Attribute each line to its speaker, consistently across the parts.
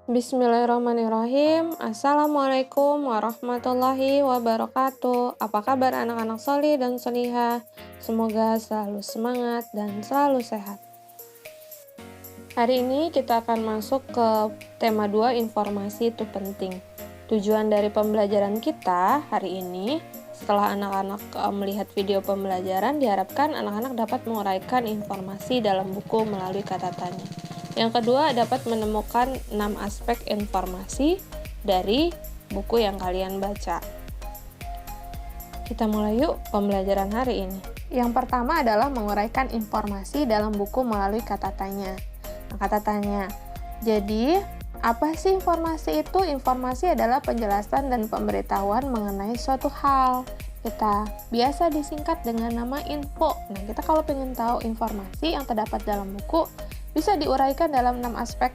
Speaker 1: Bismillahirrahmanirrahim. Assalamualaikum warahmatullahi wabarakatuh. Apa kabar anak-anak solih dan solihah? Semoga selalu semangat dan selalu sehat. Hari ini kita akan masuk ke tema 2, informasi itu penting. Tujuan dari pembelajaran kita hari ini, setelah anak-anak melihat video pembelajaran, diharapkan anak-anak dapat menguraikan informasi dalam buku melalui kata tanya. Yang kedua, dapat menemukan 6 aspek informasi dari buku yang kalian baca. Kita mulai yuk pembelajaran hari ini. Yang pertama adalah menguraikan informasi dalam buku melalui kata tanya. Nah, kata tanya. Jadi, apa sih informasi itu? Informasi adalah penjelasan dan pemberitahuan mengenai suatu hal. Kita biasa disingkat dengan nama info. Nah, kita kalau pengen tahu informasi yang terdapat dalam buku, bisa diuraikan dalam 6 aspek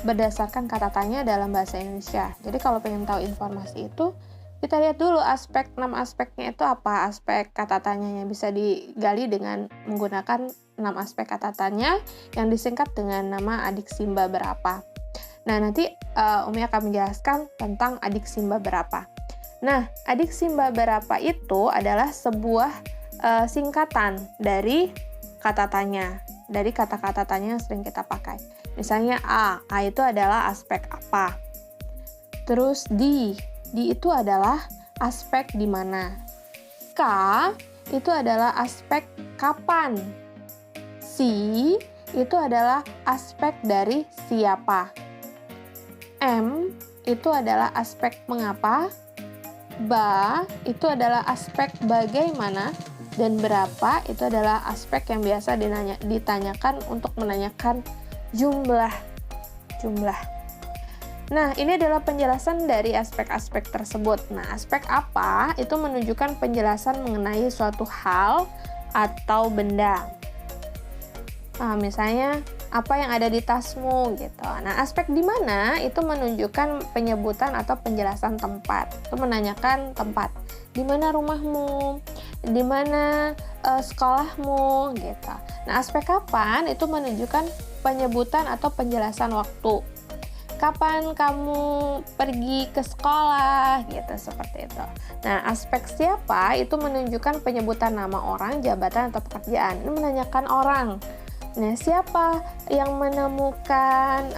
Speaker 1: berdasarkan kata tanya dalam bahasa Indonesia. Jadi kalau pengen tahu informasi itu, kita lihat dulu 6 aspeknya itu apa. Aspek kata tanyanya bisa digali dengan menggunakan 6 aspek kata tanya yang disingkat dengan nama adik Simba berapa. Nah, nanti Umi akan menjelaskan tentang adik Simba berapa. Nah, adik Simba berapa itu adalah sebuah singkatan dari kata tanya, dari kata-kata tanya yang sering kita pakai. Misalnya A itu adalah aspek apa. Terus D itu adalah aspek di mana. K itu adalah aspek kapan. C itu adalah aspek dari siapa. M itu adalah aspek mengapa. Ba itu adalah aspek bagaimana. Dan berapa itu adalah aspek yang biasa ditanyakan untuk menanyakan jumlah. Nah, ini adalah penjelasan dari aspek-aspek tersebut. Nah, aspek apa itu menunjukkan penjelasan mengenai suatu hal atau benda. Nah, misalnya apa yang ada di tasmu gitu. Nah, aspek di mana itu menunjukkan penyebutan atau penjelasan tempat. Itu menanyakan tempat. Di mana rumahmu? Di mana sekolahmu gitu. Nah, aspek kapan itu menunjukkan penyebutan atau penjelasan waktu. Kapan kamu pergi ke sekolah gitu, seperti itu. Nah, aspek siapa itu menunjukkan penyebutan nama orang, jabatan atau pekerjaan. Ini menanyakan orang. Nah, siapa yang menemukan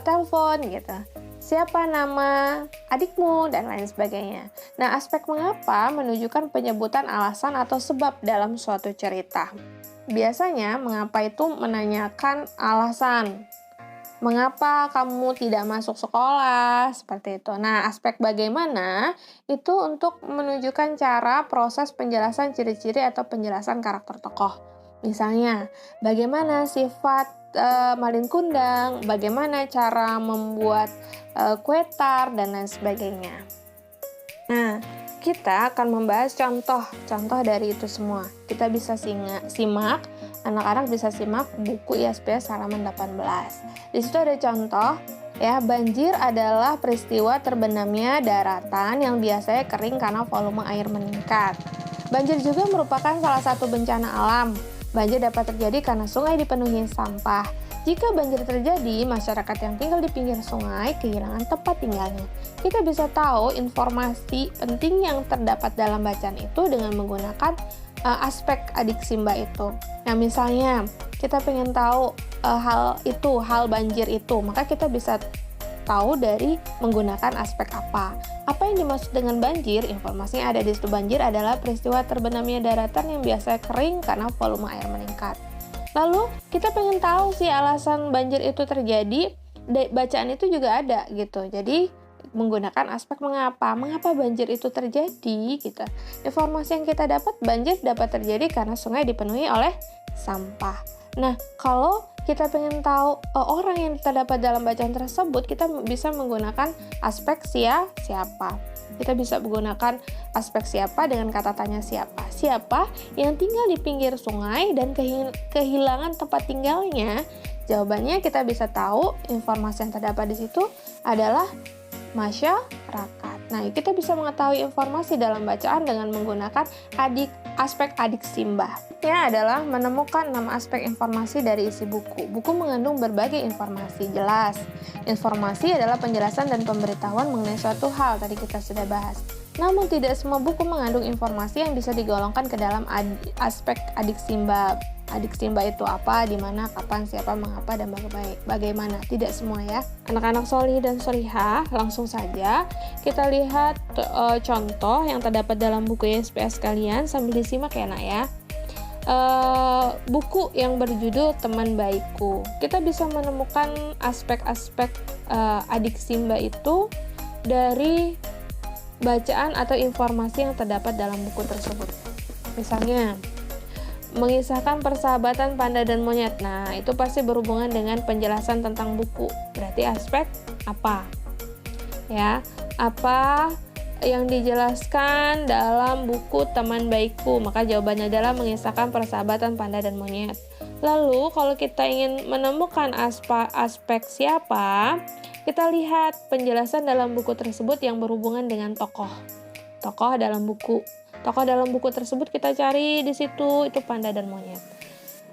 Speaker 1: telepon gitu. Siapa nama adikmu, dan lain sebagainya. Nah, aspek mengapa menunjukkan penyebutan alasan atau sebab dalam suatu cerita. Biasanya, mengapa itu menanyakan alasan. Mengapa kamu tidak masuk sekolah, seperti itu. Nah, aspek bagaimana itu untuk menunjukkan cara proses penjelasan ciri-ciri atau penjelasan karakter tokoh. Misalnya, bagaimana sifat malin kundang, bagaimana cara membuat kue tart, dan lain sebagainya. Nah, kita akan membahas contoh dari itu semua. Kita bisa simak, anak-anak bisa simak buku ISPS halaman 18. Di situ ada contoh, ya, banjir adalah peristiwa terbenamnya daratan yang biasanya kering karena volume air meningkat. Banjir juga merupakan salah satu bencana alam. Banjir dapat terjadi karena sungai dipenuhi sampah. Jika banjir terjadi, masyarakat yang tinggal di pinggir sungai kehilangan tempat tinggalnya. Kita bisa tahu informasi penting yang terdapat dalam bacaan itu dengan menggunakan aspek adik Simba itu. Nah, misalnya kita pengen tahu hal banjir itu, maka kita bisa tahu dari menggunakan aspek apa. Apa yang dimaksud dengan banjir? Informasinya ada di situ. Banjir adalah peristiwa terbenamnya daratan yang biasanya kering karena volume air meningkat. Lalu kita pengen tahu sih alasan banjir itu terjadi, bacaan itu juga ada gitu. Jadi menggunakan aspek mengapa banjir itu terjadi gitu. Informasi yang kita dapat, banjir dapat terjadi karena sungai dipenuhi oleh sampah. Nah, kalau kita pengen tahu orang yang terdapat dalam bacaan tersebut, kita bisa menggunakan aspek siapa. Kita bisa menggunakan aspek siapa dengan kata tanya siapa. Siapa yang tinggal di pinggir sungai dan kehilangan tempat tinggalnya? Jawabannya kita bisa tahu informasi yang terdapat di situ adalah masyarakat. Nah, kita bisa mengetahui informasi dalam bacaan dengan menggunakan adik Aspek adiksimba adalah menemukan 6 aspek informasi dari isi buku. Buku mengandung berbagai informasi, jelas. Informasi adalah penjelasan dan pemberitahuan mengenai suatu hal, tadi kita sudah bahas. Namun tidak semua buku mengandung informasi yang bisa digolongkan ke dalam aspek adiksimba. Adiksimba itu apa, di mana, kapan, siapa, mengapa, dan bagaimana. Tidak semua ya. Anak-anak solih dan solihah, langsung saja kita lihat contoh yang terdapat dalam buku YSPS kalian sambil disimak ya nak ya. Buku yang berjudul Teman Baikku. Kita bisa menemukan aspek-aspek adiksimba itu dari bacaan atau informasi yang terdapat dalam buku tersebut. Misalnya, mengisahkan persahabatan panda dan monyet. Nah, itu pasti berhubungan dengan penjelasan tentang buku. Berarti aspek apa? Ya, apa yang dijelaskan dalam buku Teman Baikku? Maka jawabannya adalah mengisahkan persahabatan panda dan monyet. Lalu, kalau kita ingin menemukan aspek siapa, kita lihat penjelasan dalam buku tersebut yang berhubungan dengan tokoh. Tokoh dalam buku. Tokoh dalam buku tersebut kita cari di situ, itu panda dan monyet.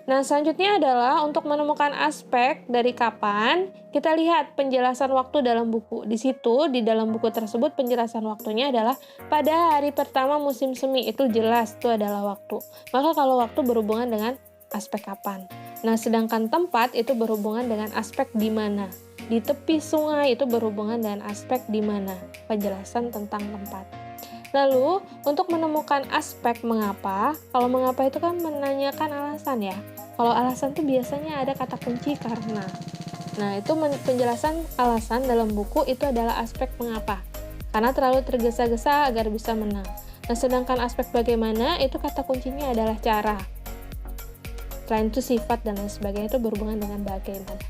Speaker 1: Nah, selanjutnya adalah untuk menemukan aspek dari kapan, kita lihat penjelasan waktu dalam buku. Di situ, di dalam buku tersebut penjelasan waktunya adalah pada hari pertama musim semi, itu jelas, itu adalah waktu. Maka kalau waktu berhubungan dengan aspek kapan. Nah, sedangkan tempat itu berhubungan dengan aspek di mana. Di tepi sungai itu berhubungan dengan aspek di mana, penjelasan tentang tempat. Lalu, untuk menemukan aspek mengapa, kalau mengapa itu kan menanyakan alasan ya. Kalau alasan itu biasanya ada kata kunci karena. Nah, itu penjelasan alasan dalam buku itu adalah aspek mengapa. Karena terlalu tergesa-gesa agar bisa menang. Nah, sedangkan aspek bagaimana itu kata kuncinya adalah cara. Selain itu sifat dan lain sebagainya itu berhubungan dengan bagaimana.